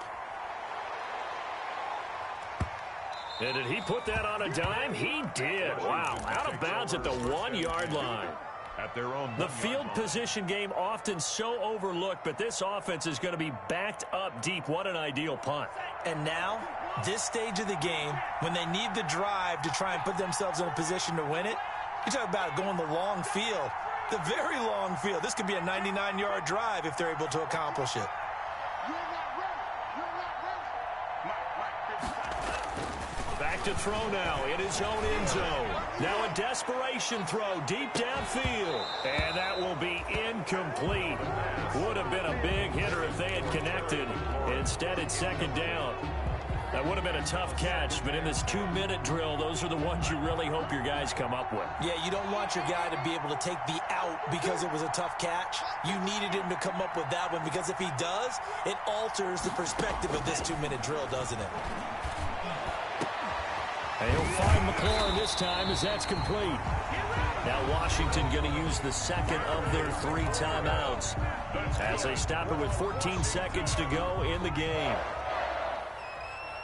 And did he put that on a dime? He did. Wow, out of bounds at the 1-yard line. At their own the field position game often so overlooked, but this offense is going to be backed up deep. What an ideal punt. And now, this stage of the game, when they need the drive to try and put themselves in a position to win it, You talk about going the long field, the very long field. This could be a 99-yard drive if they're able to accomplish it. Back to throw now in his own end zone. Now a desperation throw deep downfield. And that will be incomplete. Would have been a big hitter if they had connected. Instead, it's second down. That would have been a tough catch, but in this 2-minute drill, those are the ones you really hope your guys come up with. Yeah, you don't want your guy to be able to take the out because it was a tough catch. You needed him to come up with that one because if he does, it alters the perspective of this 2-minute drill, doesn't it? And he'll find McLaurin this time as that's complete. Now Washington going to use the second of their 3 timeouts as they stop it with 14 seconds to go in the game.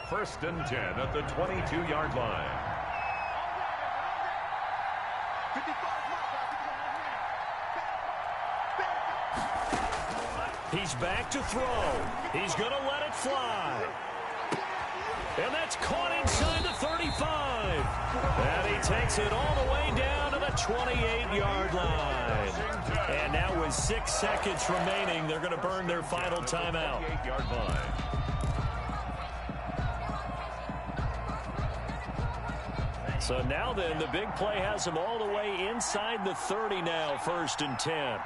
1st and 10 at the 22-yard line. He's back to throw. He's going to let it fly. And that's caught inside the 35. And he takes it all the way down to the 28-yard line. And now with 6 seconds remaining, they're going to burn their final timeout. 28-yard line. So now then, the big play has them all the way inside the 30 now, 1st and 10.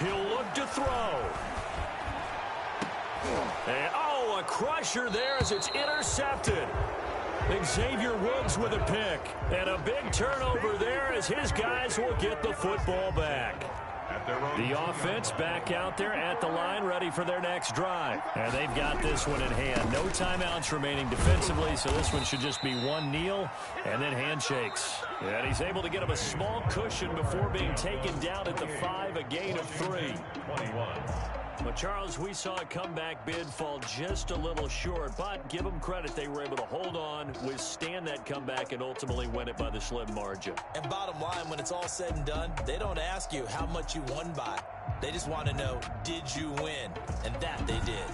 He'll look to throw. And, a crusher there as it's intercepted. Xavier Woods with a pick. And a big turnover there as his guys will get the football back. The offense back out there at the line, ready for their next drive. And they've got this one in hand. No timeouts remaining defensively, so this one should just be one kneel and then handshakes. And he's able to get him a small cushion before being taken down at the 5, a gain of 3. 21. But, Charles, we saw a comeback bid fall just a little short, but give them credit. They were able to hold on, withstand that comeback, and ultimately win it by the slim margin. And bottom line, when it's all said and done, they don't ask you how much you won by. They just want to know, did you win? And that they did.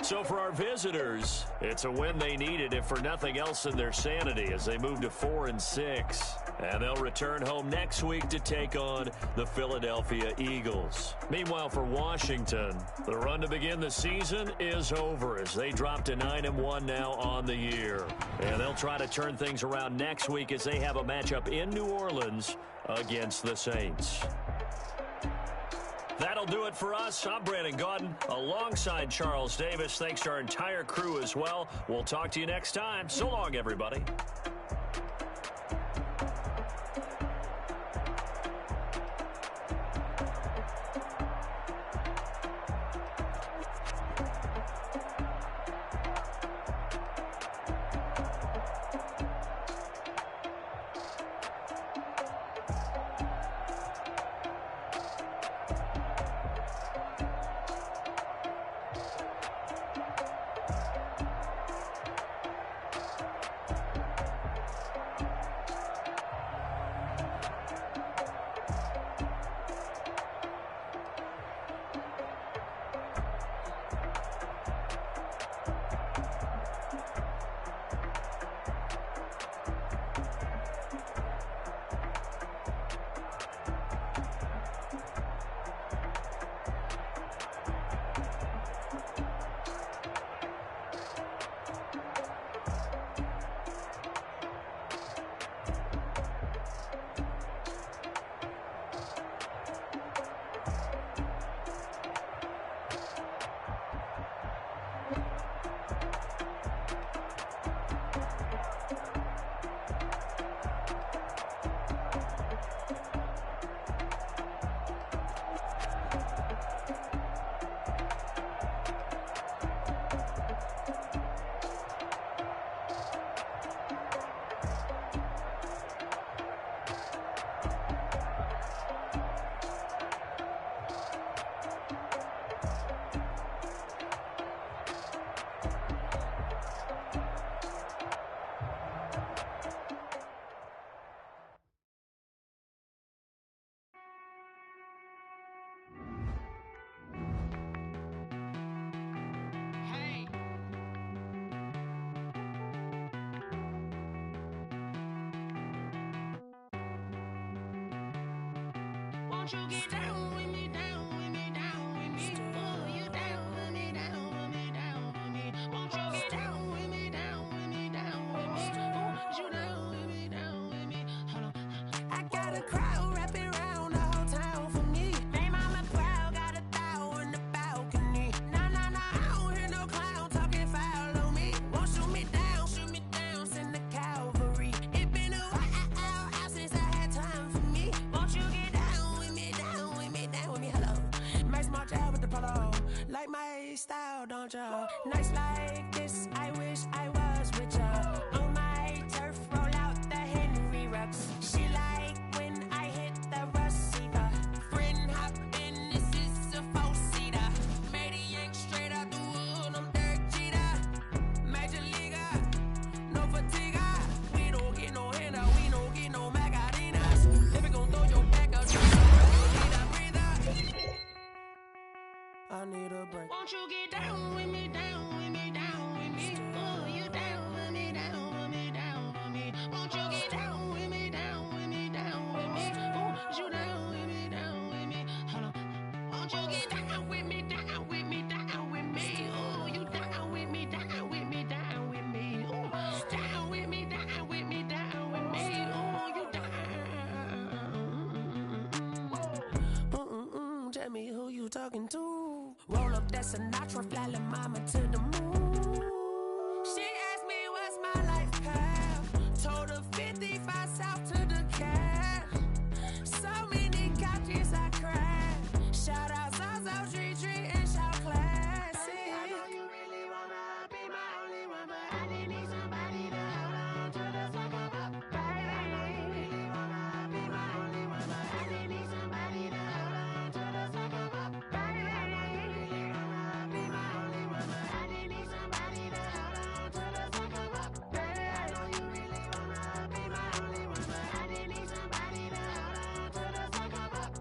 So for our visitors, it's a win they needed, if for nothing else in their sanity, as they move to 4-6. And they'll return home next week to take on the Philadelphia Eagles. Meanwhile, for Washington, the run to begin the season is over as they drop to 9-1 now on the year. And they'll try to turn things around next week as they have a matchup in New Orleans against the Saints. That'll do it for us. I'm Brandon Gaudin alongside Charles Davis. Thanks to our entire crew as well. We'll talk to you next time. So long, everybody. Won't you get down with me, down with me, down with me? Oh, you down with me, down with me, down with me. Won't you get down with me, down with me, down with me? Oh, you down with me, down with me? Hold on. I got a crowd wrapping around the whole town for me. They mama proud, got a thou in the balcony. Nah, nah, nah, I don't hear no clown talking foul on me. Won't shoot me down, send the cavalry. It been a while since I had time for me. Won't you get down with me, down with me, down with me? Hello. Nice march out with the polo. Like my style, don't ya? Nice like this, I wish I was with ya. On my turf, roll out the Henry Rux. She like when I hit the receiver. Friend hop in, this is a four-seater. Made a yank straight out the wood, I'm Derek Jeter. Major leaguer, no fatigue. We don't get no handout, we don't get no Magarinas. If we gon' throw your back out, you need a breather. I need a break. Won't you get down with me, down with me, down with me? Oh, you down with me, down with me, down with me? Won't you get down with me, down with me, down with me? Oh, you down with me, down with me? Hold on. Won't you get down with me, down with me, down with me? Oh, you down with me, down with me, down with me? Oh, down with me, down with me, down with me? Oh, you down. Tell me who you talking to. Roll up that Sinatra, fly la mama to the moon. She asked me what's my life path. Told her 55 south to the cat. So many couches I cried. Shout out Zazo, Tree, and shout classy. I know you really wanna be my only one, but I didn't need somebody to hold on to the fuck up, baby. I know you really wanna be my only one, but I didn't need somebody to hold on to the fuck up, baby. I know you really wanna be my only one, but I didn't need somebody to hold on to the fuck up, baby. I know you really wanna be my only one, but I didn't need somebody to hold on to the fuck up.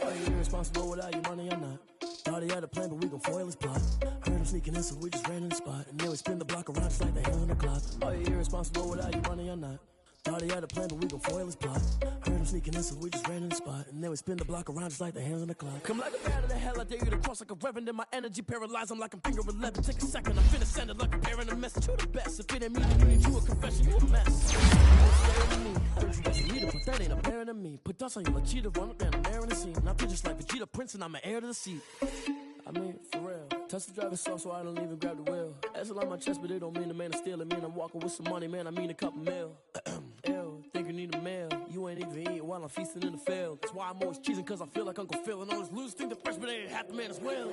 Are you irresponsible without your money or not? Thought he had a plan, but we gon' foil his plot. Heard him sneaking in, so we just ran in the spot. And then we spin the block around just like the hands on the clock. Are you irresponsible without your money or not? Thought he had a plan, but we gon' foil his plot. Heard him sneaking in, so we just ran in the spot. And then we spin the block around just like the hands on the clock. Come like a bat of the hell, I dare you to cross like a reverend. In my energy paralyzed, I'm like I'm finger 11. Take a second, I'm finna send it like a parent a message. You the best, if it ain't me, then you need you a confession, you a mess. Heard you was a leader, but that ain't apparent to me. Put dust on you like cheetah, run up down the air in the scene. I feel just like Vegeta Prince and I'm an heir to the seat. I mean, for real. Touch the driver's soft so I don't even grab the wheel. That's on my chest, but it don't mean the man is stealing. Man, I'm walking with some money, man, I mean a couple mil. Ew, think you need a meal. You ain't even eating while I'm feasting in the field. That's why I'm always cheesing, cause I feel like Uncle Phil. And all those losers think the freshman ain't half the man as well.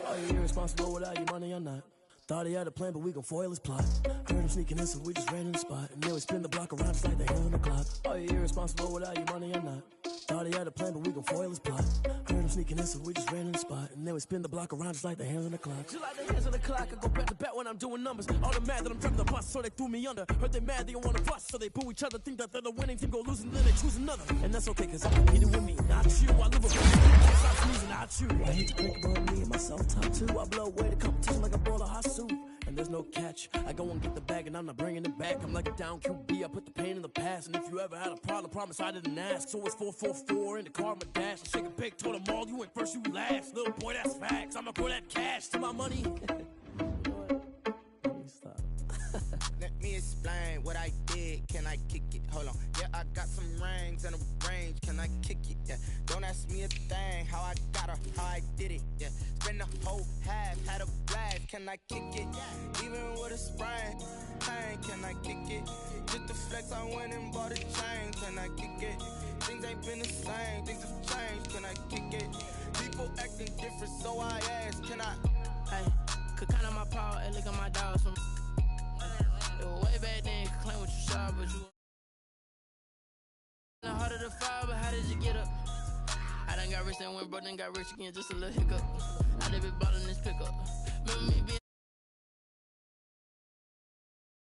Are you irresponsible without your money or not? Thought he had a plan, but we gon' foil his plot. Heard him sneaking in, so we just ran in the spot. And then we spin the block around just like the hands on the clock. Are you irresponsible without your money or not? Thought he had a plan, but we gon' foil his plot. Heard him sneaking in, so we just ran in the spot. And then we spin the block around just like the hands on the clock. Just like the hands on the clock, I go back to back when I'm doing numbers. All the mad that I'm driving the bus, so they threw me under. Heard they mad, they don't wanna bust, so they boo each other. Think that they're the winning team, go losing, then they choose another. And that's okay, cause I'm competing with me, not you. I live a not you. I hate to break it, but me, touchdown QB, I put the pain in the past. And if you ever had a problem, promise I didn't ask. So it's 4-4-4 in the car, my dash. I shake a big, told them all, you ain't first, you last. Little boy, that's facts. I'ma throw that cash to my money. Stop. Let me explain what I did. Can I kick it? Hold on. Yeah, I got some rings and a range. Can I kick it? Yeah. Don't ask me a thing. How I got her, how I did it. Yeah. Spend the whole half, had a blast. Can I kick it? Even with a sprain, pain. Can I kick it? Just the flex, I went and bought a chain. Can I kick it? Things ain't been the same. Things have changed. Can I kick it? People acting different, so I asked. Can I? Hey, could count on my power and look at my dogs from. It was way back then, could claim what you saw, but you. The harder to fall, but how did you get up? I done got rich and went broke, then got rich again, just a little hiccup. I done been ballin' this pickup. Remember me being